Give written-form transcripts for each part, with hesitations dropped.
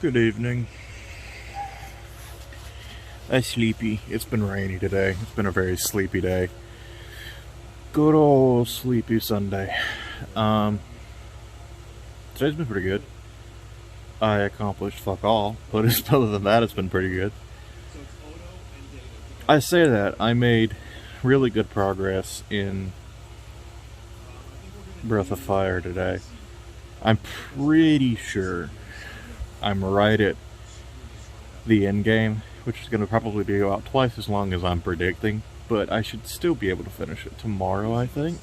Good evening. I'm sleepy. It's been rainy today. It's been a very sleepy day. Good old sleepy Sunday. Today's been pretty good. I accomplished fuck all, but other than that, it's been pretty good. I say that I made really good progress in Breath of Fire today. I'm pretty sure I'm right at the end game, which is going to probably be about twice as long as I'm predicting, but I should still be able to finish it tomorrow, I think.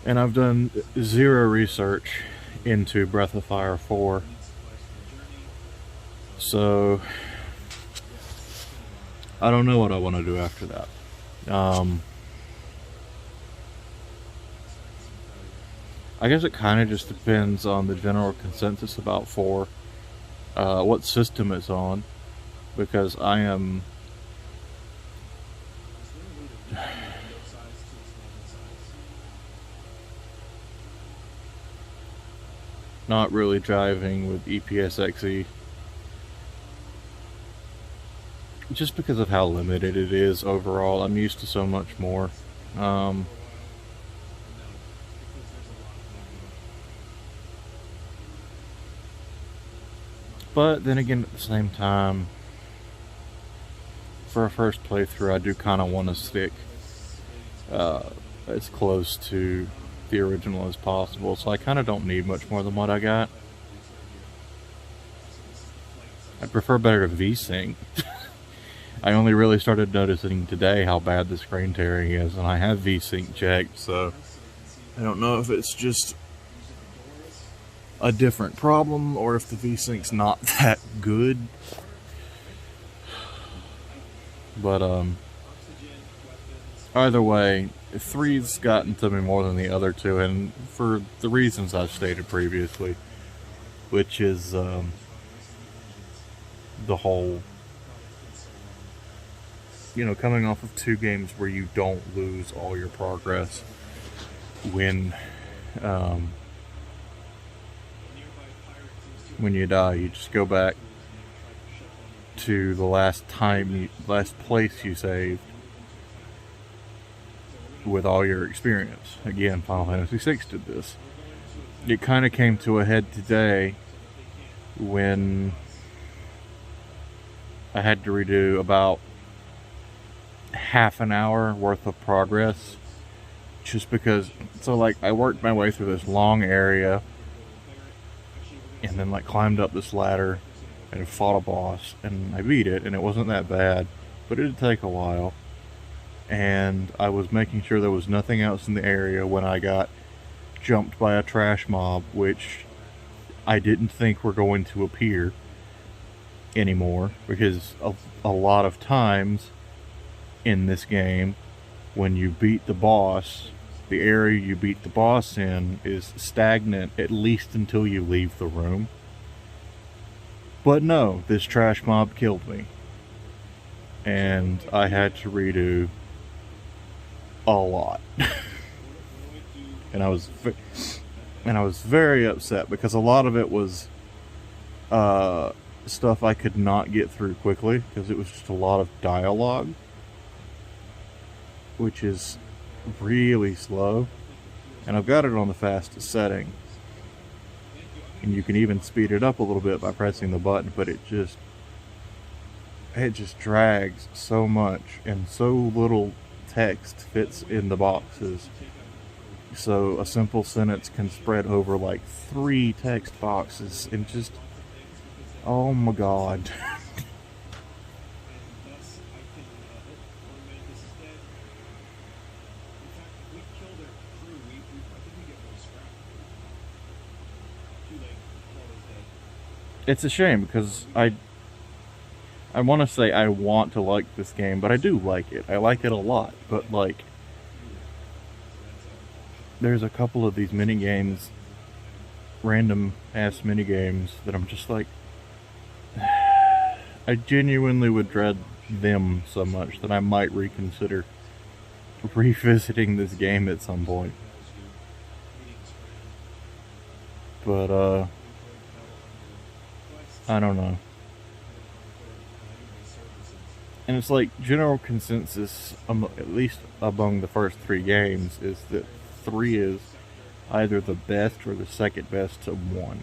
And I've done zero research into Breath of Fire 4, so I don't know what I want to do after that. I guess it kind of just depends on the general consensus about 4, what system it's on, because I am not really driving with EPSXE, just because of how limited it is overall. I'm used to so much more. But then again, at the same time, for a first playthrough, I do kind of want to stick as close to the original as possible, so I kind of don't need much more than what I got. I'd prefer better VSync. I only really started noticing today how bad the screen tearing is, and I have VSync checked, so I don't know if it's just a different problem or if the VSync's not that good. But either way, 3's gotten to me more than the other two, and for the reasons I've stated previously, which is the whole, coming off of 2 games where you don't lose all your progress when you die. You just go back to the last place you saved with all your experience. Again, Final Fantasy VI did this. It kind of came to a head today when I had to redo about half an hour worth of progress, just because, I worked my way through this long area and then climbed up this ladder and fought a boss, and I beat it, and it wasn't that bad, but it did take a while. And I was making sure there was nothing else in the area when I got jumped by a trash mob, which I didn't think were going to appear anymore, because a lot of times in this game, when you beat the boss, the area you beat the boss in is stagnant at least until you leave the room. But no, this trash mob killed me, and I had to redo a lot. and I was very upset, because a lot of it was stuff I could not get through quickly, because it was just a lot of dialogue, which is really slow, and I've got it on the fastest setting, and you can even speed it up a little bit by pressing the button, but it just drags so much, and so little text fits in the boxes, so a simple sentence can spread over 3 text boxes, and just, oh my god. It's a shame, because I want to say I want to like this game, but I do like it. I like it a lot, but there's a couple of these mini games, random ass mini games, that I'm just I genuinely would dread them so much that I might reconsider revisiting this game at some point. But I don't know. And it's like general consensus, at least among the first three games, is that 3 is either the best or the second best to 1.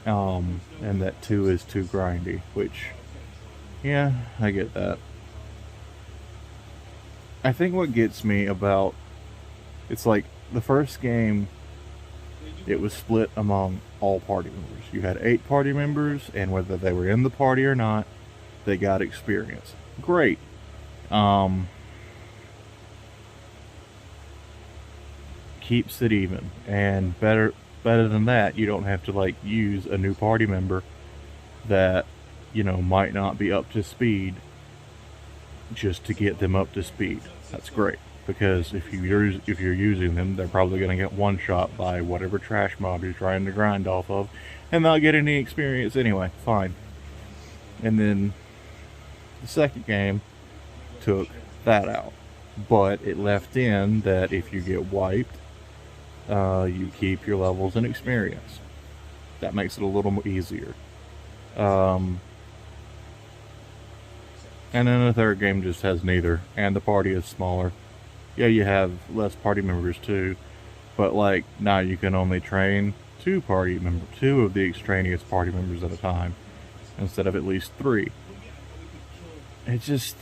And that 2 is too grindy, which, yeah, I get that. I think what gets me about, it's like the first game, it was split among all party members. You had 8 party members, and whether they were in the party or not, they got experience. Great. Keeps it even, and better than that, you don't have to like use a new party member that might not be up to speed just to get them up to speed. That's great, because if you're using them, they're probably going to get one shot by whatever trash mob you're trying to grind off of, and not get any experience anyway. Fine. And then the second game took that out, but it left in that if you get wiped, you keep your levels and experience. That makes it a little more easier. And then the third game just has neither, and the party is smaller. Yeah, you have less party members too, but like now you can only train 2 of the extraneous party members at a time, instead of at least 3. It's just.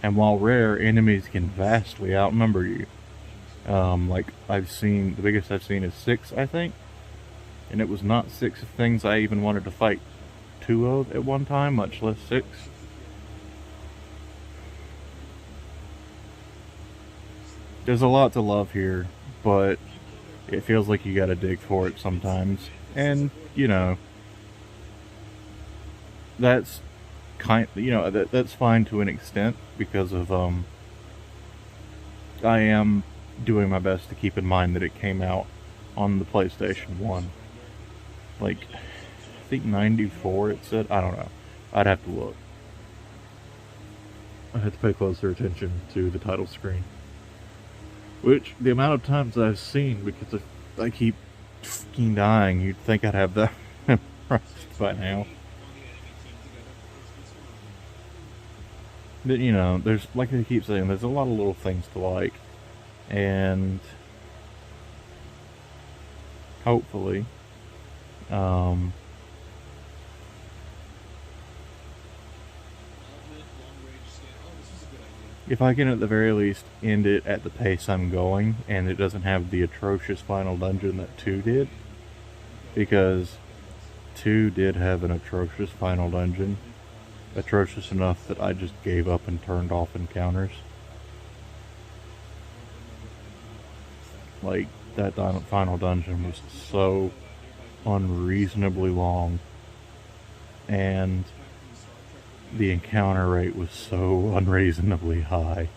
And while rare, enemies can vastly outnumber you. Like the biggest I've seen is 6, I think. And it was not 6 of things I even wanted to fight 2 of at one time, much less 6. There's a lot to love here, but it feels like you gotta dig for it sometimes. And, that's that's fine to an extent, because of I am doing my best to keep in mind that it came out on the PlayStation 1. Like, I think 94 it said. I don't know. I'd have to look. I had to pay closer attention to the title screen. Which, the amount of times I've seen, because I keep fucking dying, you'd think I'd have that memorized by now. But, there's, like I keep saying, there's a lot of little things to like. And hopefully, if I can at the very least end it at the pace I'm going, and it doesn't have the atrocious final dungeon that 2 did, because 2 did have an atrocious final dungeon. Atrocious enough that I just gave up and turned off encounters. Like, that final dungeon was so unreasonably long, and the encounter rate was so unreasonably high.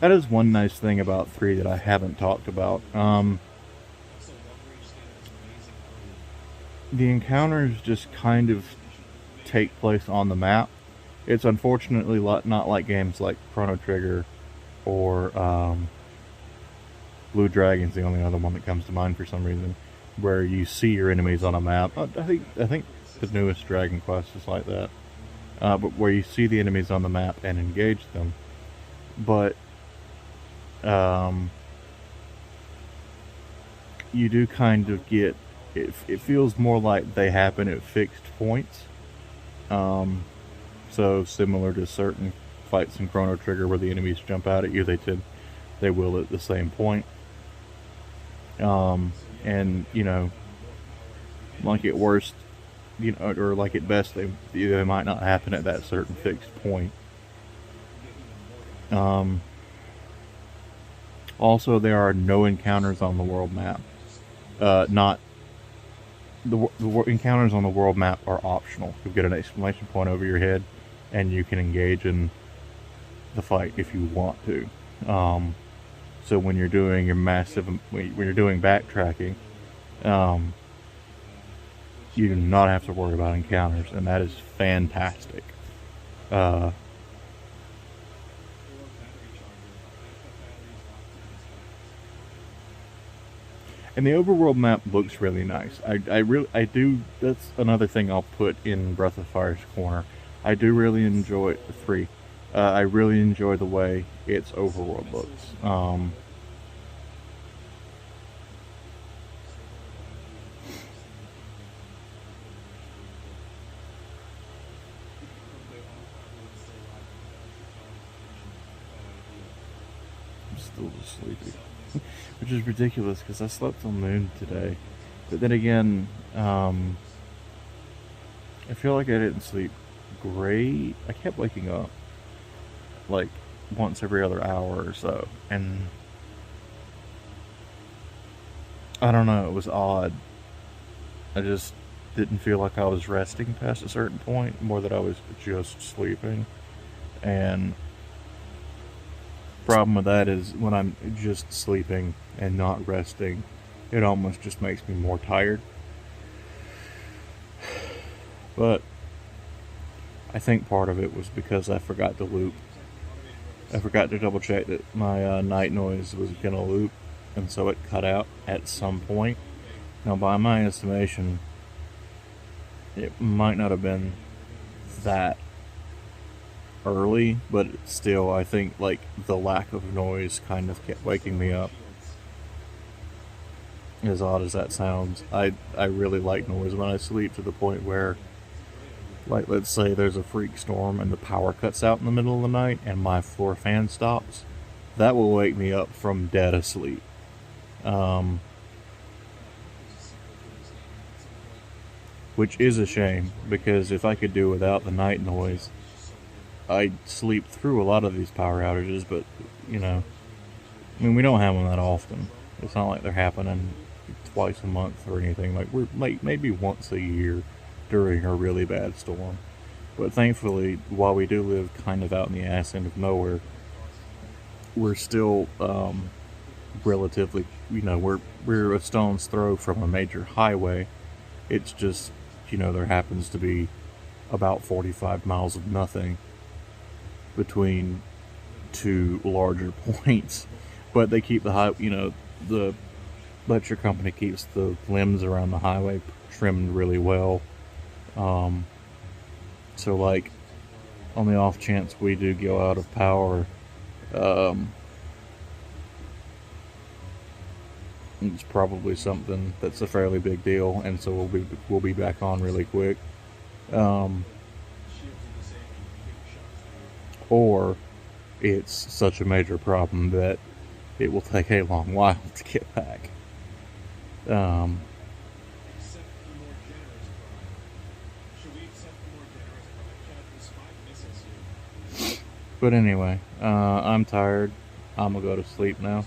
That is one nice thing about 3 that I haven't talked about. The encounters just kind of take place on the map. It's unfortunately not like games like Chrono Trigger or Blue Dragon's the only other one that comes to mind for some reason, where you see your enemies on a map. I think the newest Dragon Quest is like that, but where you see the enemies on the map and engage them. But you do kind of get it. It feels more like they happen at fixed points. So similar to certain fights in Chrono Trigger where the enemies jump out at you, they will at the same point. And like at worst, or like at best, they might not happen at that certain fixed point. Also, there are no encounters on the world map. The encounters on the world map are optional. You get an exclamation point over your head, and you can engage in the fight if you want to. So when you're doing when you're doing backtracking, you do not have to worry about encounters, and that is fantastic. And the overworld map looks really nice. I do. That's another thing I'll put in Breath of Fire's corner. I do really enjoy 3. I really enjoy the way its overworld looks. I'm still just sleepy, which is ridiculous because I slept till noon today. But then again, I feel like I didn't sleep great. I kept waking up like once every other hour or so, and I don't know, it was odd. I just didn't feel like I was resting past a certain point, more that I was just sleeping. And problem with that is when I'm just sleeping and not resting, it almost just makes me more tired. But I think part of it was because I forgot to loop. I forgot to double check that my night noise was gonna loop, and so it cut out at some point. Now, by my estimation, it might not have been that early, but still, I think like the lack of noise kind of kept waking me up. As odd as that sounds, I really like noise when I sleep, to the point where, like, let's say there's a freak storm and the power cuts out in the middle of the night and my floor fan stops, that will wake me up from dead asleep. Which is a shame, because if I could do without the night noise, I'd sleep through a lot of these power outages. But, you know, I mean, we don't have them that often. It's not like they're happening twice a month or anything. Like, we're like maybe once a year during a really bad storm. But thankfully, while we do live kind of out in the ass end of nowhere, we're still relatively, you know, we're a stone's throw from a major highway. It's just, you know, there happens to be about 45 miles of nothing between two larger points. But they keep the high, you know, the electric company keeps the limbs around the highway trimmed really well. So, like, on the off chance we do go out of power, it's probably something that's a fairly big deal, and so we'll be back on really quick. Um, or it's such a major problem that it will take a long while to get back. Um, but anyway, I'm tired. I'm gonna go to sleep now.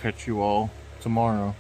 Catch you all tomorrow.